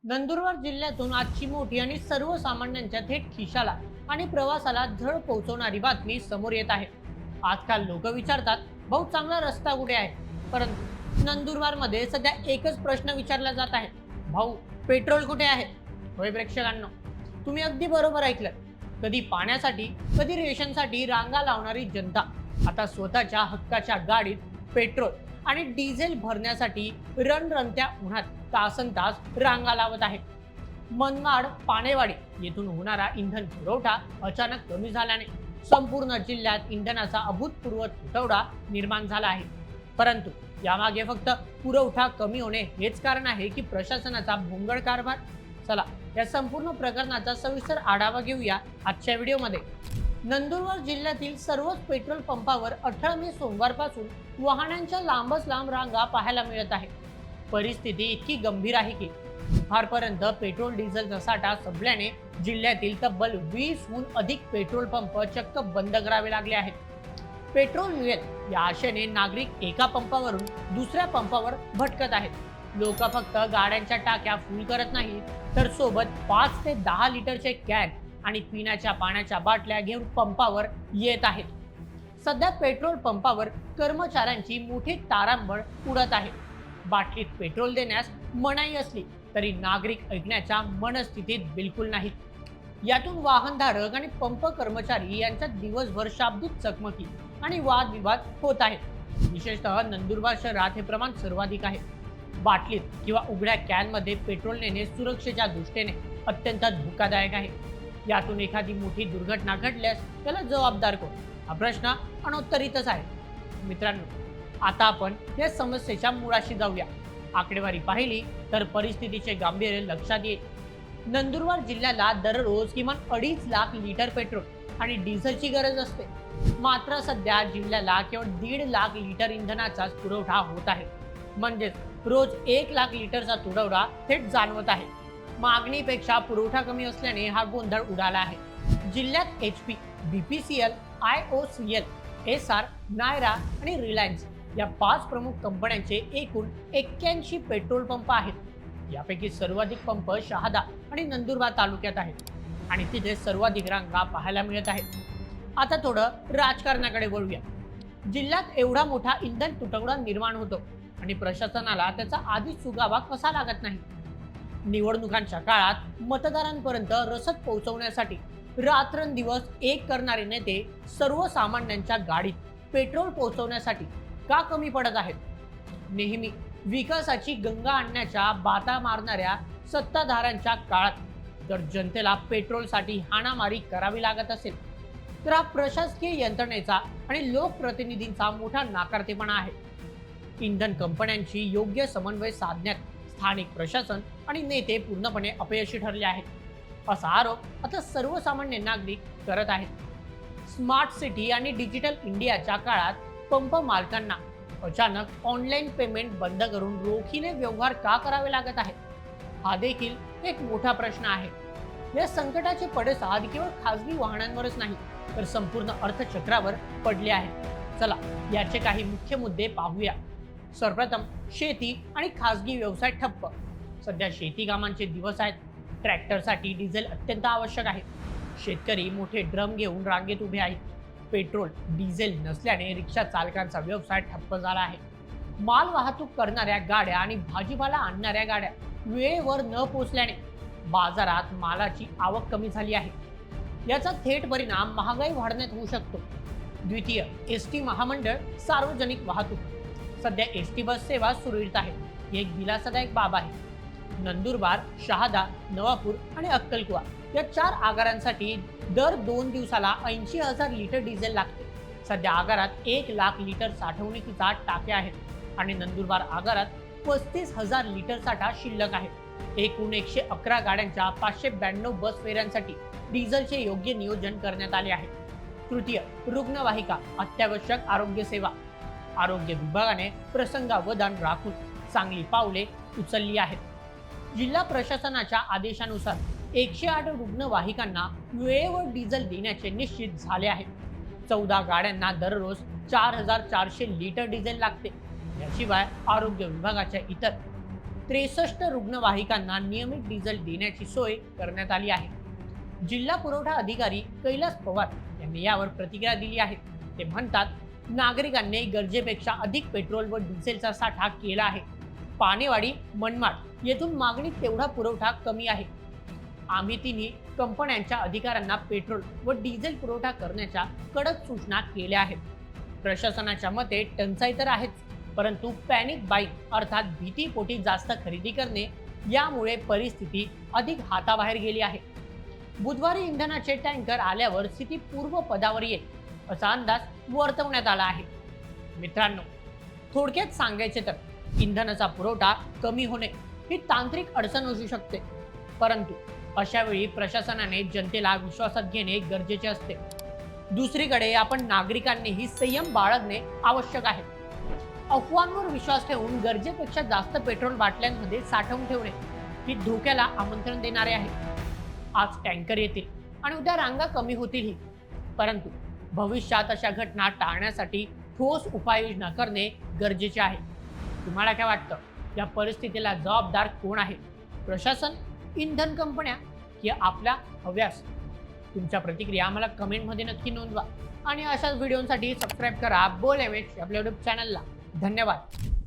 नंदुरबार जिल्ह्यातून आजची मोठी आणि सर्वसामान्यांच्या थेट खिशाला आणि प्रवासाला झळ पोहोचवणारी बातमी समोर येत आहे. आजकाल लोक विचारतात, भाऊ चांगला रस्ता कुठे आहे? परंतु नंदुरबार मध्ये सध्या एकच प्रश्न विचारला जात आहे, भाऊ पेट्रोल कुठे आहे? होय प्रेक्षकांनो, तुम्ही अगदी बरोबर ऐकलं. कधी पाण्यासाठी, कधी रेशनसाठी रांगा लावणारी जनता आता स्वतःच्या हक्काच्या गाडीत पेट्रोल आणि डिझेल भरण्यासाठी रणरणत्या उन्हात तासनतास रांगा लावत आहे. मनमाड पाणेवाडी येथून होणारा इंधन पुरवठा अचानक कमी झाल्याने संपूर्ण जिल्ह्यात इंधनाचा अभूतपूर्व तुटवडा निर्माण झाला आहे. परंतु यामागे फक्त पुरवठा कमी होणे हेच कारण आहे की प्रशासनाचा भोंगळ कारभार? चला या संपूर्ण प्रकरणाचा सविस्तर आढावा घेऊया आजच्या व्हिडिओमध्ये. नंदुरबार जिल्ह्यातील सर्वच पेट्रोल पंपावर 18 मे सोमवारपासून वाहनांच्या लांबच लांब रांगा पाहायला मिळत आहे. परिस्थिती इतकी गंभीर आहे की दुपारपर्यंत पेट्रोल डिझेलचा साठा संपल्याने जिल्ह्यातील तब्बल 20हून अधिक पेट्रोल पंप चक्क बंद करावे लागले आहेत. पेट्रोल मिळेल या आशेने नागरिक एका पंपावरून दुसऱ्या पंपावर भटकत आहेत. लोक फक्त गाड्यांच्या टाक्या फुल करत नाही, तर सोबत 5 ते 10 लिटरचे कॅन आणि पिण्याच्या पाण्याच्या बाटल्या घेऊन पंपावर येत आहेत. सध्या पेट्रोल पंपावर कर्मचाऱ्यांची मोठी तारांबळ उडत आहे. बाटलीत पेट्रोल देण्यास मनाई असली तरी नागरिक ऐकण्याच्या मनस्थितीत बिलकुल नाहीत. यातून वाहनधारक आणि पंप कर्मचारी यांच्यात दिवसभर शाब्दिक चकमकी आणि वादविवाद होत आहेत. विशेषतः नंदुरबार शहरात हे प्रमाण सर्वाधिक आहे. बाटलीत किंवा उघड्या कॅनमध्ये पेट्रोल नेणे सुरक्षेच्या दृष्टीने अत्यंत धोकादायक आहे. यातून एखादी मोठी दुर्घटना घडल्यास त्याला जबाबदार कोण, हा प्रश्न अनोत्तरितच आहे. मित्रांनो, आता आपण या समस्येच्या मुळाशी जाऊया. आकडेवारी पाहिली तर परिस्थितीचे गांभीर्य लक्षात येईल. नंदुरबार जिल्ह्याला दररोज किमान 2.5 लाख लिटर पेट्रोल आणि डिझेलची गरज असते. मात्र सध्या जिल्ह्याला केवळ 1.5 लाख लिटर इंधनाचाच पुरवठा होत आहे. म्हणजेच रोज 1 लाख लिटरचा तुटवडा थेट जाणवत आहे. मागणीपेक्षा पुरवठा कमी असल्याने हा गोंधळ उडाला आहे. जिल्ह्यात HP, BPCL, IOCL, SR, Naira आणि रिलायन्स या 5 प्रमुख कंपन्यांचे एकूण 81 पेट्रोल पंप आहेत. यापैकी सर्वाधिक पंप शहादा आणि नंदुरबार तालुक्यात आहेत आणि तिथे सर्वाधिक रांगा पाहायला मिळत आहेत. आता थोडं राजकारणाकडे वळूया. जिल्ह्यात एवढा मोठा इंधन तुटवडा निर्माण होतो आणि प्रशासनाला त्याचा आधीच सुगावा कसा लागत नाही? निवडणुकांच्या काळात मतदारांपर्यंत रसद पोहोचवण्यासाठी रात्रंदिवस एक करणारे नेते सर्वसामान्यांच्या गाडीत पेट्रोल पोहोचवण्यासाठी का कमी पडत आहेत? नेहमी विकासाची गंगा आणण्याच्या बाता मारणाऱ्या सत्ताधाऱ्यांच्या काळात जर जनतेला पेट्रोलसाठी हाणामारी करावी लागत असेल तर हा प्रशासकीय यंत्रणेचा आणि लोकप्रतिनिधींचा मोठा नाकारतेपणा आहे. इंधन कंपन्यांची योग्य समन्वय साधण्यात स्थानिक प्रशासन आणि नेते पूर्णपणे अपयशी ठरले आहेत, असा आरोप आता सर्वसामान्य नागरिक करत आहेत. स्मार्ट सिटी आणि डिजिटल इंडियाच्या काळात पंप मालकांना अचानक ऑनलाईन पेमेंट बंद करून रोखीने व्यवहार का करावे लागत आहे? हा देखील एक मोठा प्रश्न आहे. या संकटाचे पडसाद केवळ खासगी वाहनांवरच नाही तर संपूर्ण अर्थचक्रावर पडले आहेत. चला याचे काही मुख्य मुद्दे पाहूया. सर्वप्रथम शेती आणि खासगी व्यवसाय ठप्प. सध्या शेती कामांचे दिवस आहेत. ट्रॅक्टरसाठी डिझेल अत्यंत आवश्यक आहे. शेतकरी मोठे ड्रम घेऊन रांगेत उभे आहेत. पेट्रोल डिझेल नसल्याने रिक्षा चालकांचा व्यवसाय ठप्प झाला आहे. माल वाहतूक करणाऱ्या गाड्या आणि भाजीपाला आणणाऱ्या गाड्या वेळेवर न पोहोचल्याने बाजारात मालाची आवक कमी झाली आहे. याचा थेट परिणाम महागाई वाढण्यात होऊ शकतो. द्वितीय, SD महामंडळ सार्वजनिक वाहतूक. सध्या SD बस सेवा सुरळीत आहे, ही एक दिलासादायक बाब आहे. नंदुरबार, शहादा, नवापूर आणि अक्कलकुवा या 4 आगारांसाठी दर 2 दिवसाला 80,000 लिटर डिझेल लागते. सध्या आगारात 1 लाख लिटर साठवणुकीचा टाक्या आहेत आणि नंदुरबार आगारात 35,000 लिटर साठा शिल्लक आहे. एकूण 111 गाड्यांच्या 592 बस फेऱ्यांसाठी डिझेलचे योग्य नियोजन करण्यात आले आहे. तृतीय, रुग्णवाहिका, अत्यावश्यक आरोग्य सेवा. आरोग्य विभागाने प्रसंगावधान राखून चांगली पावले उचलली आहेत. जिल्हा प्रशासनाच्या आदेशानुसार 108 रुग्णवाहिकांना वेळेवर डिझेल देण्याचे निश्चित झाले आहे. 14 गाड्यांना दररोज 4,400 लिटर डिझेल लागते. याशिवाय आरोग्य विभागाच्या इतर 63 रुग्णवाहिकांना नियमित डिझेल देण्याची सोय करण्यात आली आहे. जिल्हा पुरवठा अधिकारी कैलास पवार यांनी यावर प्रतिक्रिया दिली आहे. ते म्हणतात, नागरिकांनी गरजेपेक्षा अधिक पेट्रोल व डिझेलचा साठा केला आहे. पानेवाडी, मनमाड येथून मागणीत तेवढा पुरवठा कमी आहे. आम्ही तिन्ही कंपन्यांच्या अधिकाऱ्यांना पेट्रोल व डिझेल पुरवठा करण्याच्या कडक सूचना केल्या आहेत. प्रशासनाच्या मते टंचाई तर आहेच, परंतु पॅनिक बाईंग अर्थात भीतीपोटी जास्त खरेदी करणे यामुळे परिस्थिती अधिक हाताबाहेर गेली आहे. बुधवारी इंधनाचे टँकर आल्यावर स्थिती पूर्वपदावर येईल असा अंदाज वर्तवण्यात आला आहे. मित्रांनो, थोडक्यात सांगायचे तर इंधनाचा पुरवठा कमी होणे ही तांत्रिक अडचण असू शकते, परंतु अशा वेळी प्रशासनाने जनतेला विश्वासात घेणे गरजेचे असते. दुसरीकडे आपण नागरिकांनीही संयम बाळगणे आवश्यक आहे. अफवांवर विश्वास ठेवून गरजेपेक्षा जास्त पेट्रोल बाटल्यांमध्ये साठवून ठेवणे ही धोक्याला आमंत्रण देणारे आहे. आज टँकर येतील आणि उद्या रांगा कमी होतीलही, परंतु भविष्यात अशा घटना टाळण्यासाठी ठोस उपाययोजना करणे गरजेचे आहे. तुम्हाला काय वाटतं, या परिस्थितीला जबाबदार कोण आहे? प्रशासन, इंधन कंपन्या की आपल्या हव्यास? तुमच्या प्रतिक्रिया आम्हाला कमेंटमध्ये नक्की नोंदवा आणि अशाच व्हिडिओसाठी सबस्क्राईब करा बोल एमएच आपल्या यूट्यूब चॅनलला. धन्यवाद.